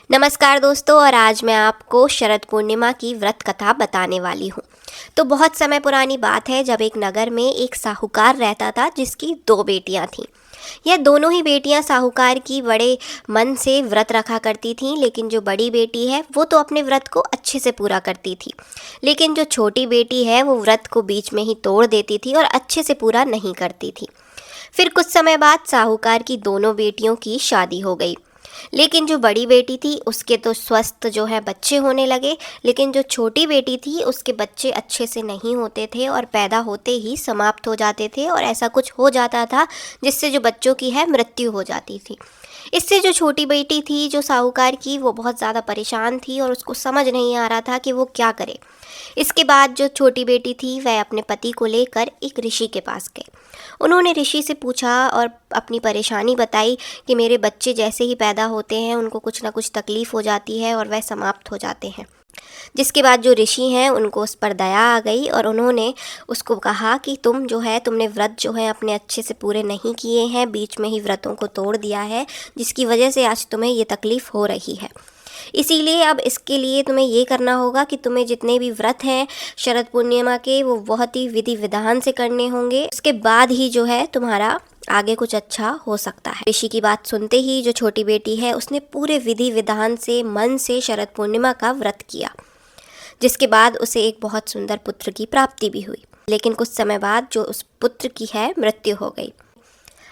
नमस्कार दोस्तों, और आज मैं आपको शरद पूर्णिमा की व्रत कथा बताने वाली हूँ। तो बहुत समय पुरानी बात है, जब एक नगर में एक साहूकार रहता था जिसकी दो बेटियाँ थीं। यह दोनों ही बेटियाँ साहूकार की बड़े मन से व्रत रखा करती थीं, लेकिन जो बड़ी बेटी है वो तो अपने व्रत को अच्छे से पूरा करती थी, लेकिन जो छोटी बेटी है वो व्रत को बीच में ही तोड़ देती थी और अच्छे से पूरा नहीं करती थी। फिर कुछ समय बाद साहूकार की दोनों बेटियों की शादी हो गई, लेकिन जो बड़ी बेटी थी उसके तो स्वस्थ जो है बच्चे होने लगे, लेकिन जो छोटी बेटी थी उसके बच्चे अच्छे से नहीं होते थे और पैदा होते ही समाप्त हो जाते थे, और ऐसा कुछ हो जाता था जिससे जो बच्चों की है मृत्यु हो जाती थी। इससे जो छोटी बेटी थी जो साहूकार की, वो बहुत ज़्यादा परेशान थी और उसको समझ नहीं आ रहा था कि वो क्या करे। इसके बाद जो छोटी बेटी थी वह अपने पति को लेकर एक ऋषि के पास गए। उन्होंने ऋषि से पूछा और अपनी परेशानी बताई कि मेरे बच्चे जैसे ही पैदा होते हैं उनको कुछ ना कुछ तकलीफ़ हो जाती है और वह समाप्त हो जाते हैं। जिसके बाद जो ऋषि हैं उनको उस पर दया आ गई और उन्होंने उसको कहा कि तुमने व्रत जो है अपने अच्छे से पूरे नहीं किए हैं, बीच में ही व्रतों को तोड़ दिया है, जिसकी वजह से आज तुम्हें ये तकलीफ़ हो रही है। इसीलिए अब इसके लिए तुम्हें ये करना होगा कि तुम्हें जितने भी व्रत हैं शरद पूर्णिमा के, वो बहुत ही विधि विधान से करने होंगे। उसके बाद ही जो है तुम्हारा आगे कुछ अच्छा हो सकता है। ऋषि की बात सुनते ही जो छोटी बेटी है उसने पूरे विधि विधान से मन से शरद पूर्णिमा का व्रत किया, जिसके बाद उसे एक बहुत सुंदर पुत्र की प्राप्ति भी हुई। लेकिन कुछ समय बाद जो उस पुत्र की है मृत्यु हो गई।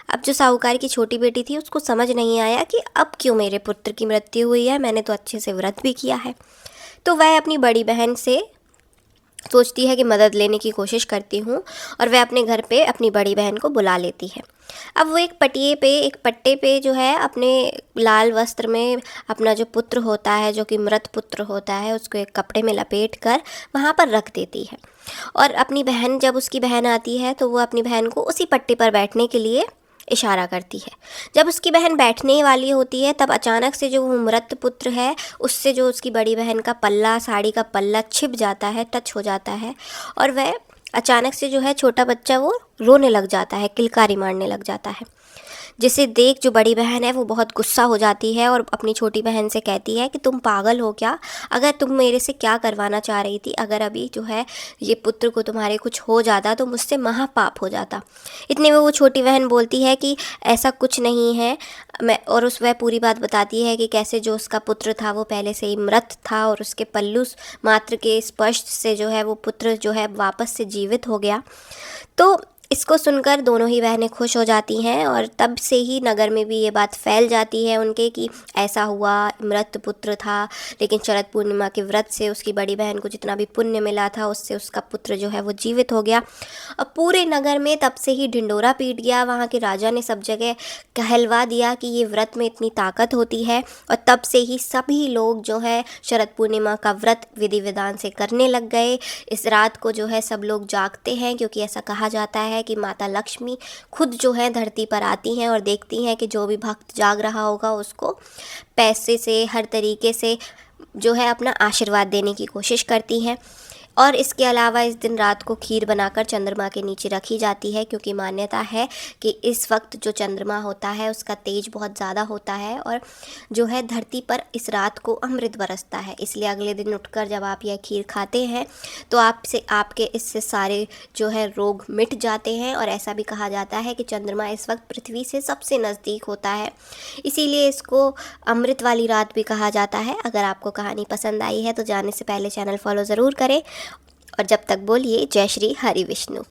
अब जो साहूकार की छोटी बेटी थी उसको समझ नहीं आया कि अब क्यों मेरे पुत्र की मृत्यु हुई है, मैंने तो अच्छे से व्रत भी किया है। तो वह अपनी बड़ी बहन से सोचती है कि मदद लेने की कोशिश करती हूँ, और वह अपने घर पे अपनी बड़ी बहन को बुला लेती है। अब वो एक पट्टे पे जो है अपने लाल वस्त्र में अपना जो पुत्र होता है, जो कि मृत पुत्र होता है, उसको एक कपड़े में लपेट कर वहाँ पर रख देती है। और अपनी बहन, जब उसकी बहन आती है तो वो अपनी बहन को उसी पट्टे पर बैठने के लिए इशारा करती है। जब उसकी बहन बैठने वाली होती है तब अचानक से जो वो मृत पुत्र है उससे जो उसकी बड़ी बहन का पल्ला, साड़ी का पल्ला छिप जाता है, टच हो जाता है, और वह अचानक से जो है छोटा बच्चा वो रोने लग जाता है, किलकारी मारने लग जाता है। जिसे देख जो बड़ी बहन है वो बहुत गुस्सा हो जाती है और अपनी छोटी बहन से कहती है कि तुम पागल हो क्या? अगर तुम मेरे से क्या करवाना चाह रही थी? अगर अभी जो है ये पुत्र को तुम्हारे कुछ हो जाता तो मुझसे महापाप हो जाता। इतने में वो छोटी बहन बोलती है कि ऐसा कुछ नहीं है, और वह पूरी बात बताती है कि कैसे जो उसका पुत्र था वो पहले से ही मृत था और उसके पल्लू मात्र के स्पर्श से जो है वो पुत्र जो है वापस से जीवित हो गया। तो इसको सुनकर दोनों ही बहनें खुश हो जाती हैं, और तब से ही नगर में भी ये बात फैल जाती है उनके कि ऐसा हुआ, मृत पुत्र था, लेकिन शरद पूर्णिमा के व्रत से उसकी बड़ी बहन को जितना भी पुण्य मिला था उससे उसका पुत्र जो है वो जीवित हो गया। अब पूरे नगर में तब से ही ढिंडोरा पीट गया। वहाँ के राजा ने सब जगह कहलवा दिया कि ये व्रत में इतनी ताकत होती है, और तब से ही सभी लोग जो है शरद पूर्णिमा का व्रत विधि विधान से करने लग गए। इस रात को जो है सब लोग जागते हैं, क्योंकि ऐसा कहा जाता है कि माता लक्ष्मी खुद जो है धरती पर आती हैं और देखती हैं कि जो भी भक्त जाग रहा होगा उसको पैसे से, हर तरीके से जो है अपना आशीर्वाद देने की कोशिश करती हैं। और इसके अलावा इस दिन रात को खीर बनाकर चंद्रमा के नीचे रखी जाती है, क्योंकि मान्यता है कि इस वक्त जो चंद्रमा होता है उसका तेज बहुत ज़्यादा होता है और जो है धरती पर इस रात को अमृत बरसता है। इसलिए अगले दिन उठकर जब आप यह खीर खाते हैं तो आपके इससे सारे जो है रोग मिट जाते हैं। और ऐसा भी कहा जाता है कि चंद्रमा इस वक्त पृथ्वी से सबसे नज़दीक होता है, इसीलिए इसको अमृत वाली रात भी कहा जाता है। अगर आपको कहानी पसंद आई है तो जाने से पहले चैनल फॉलो ज़रूर करें, और जब तक बोलिए जय श्री हरि विष्णु।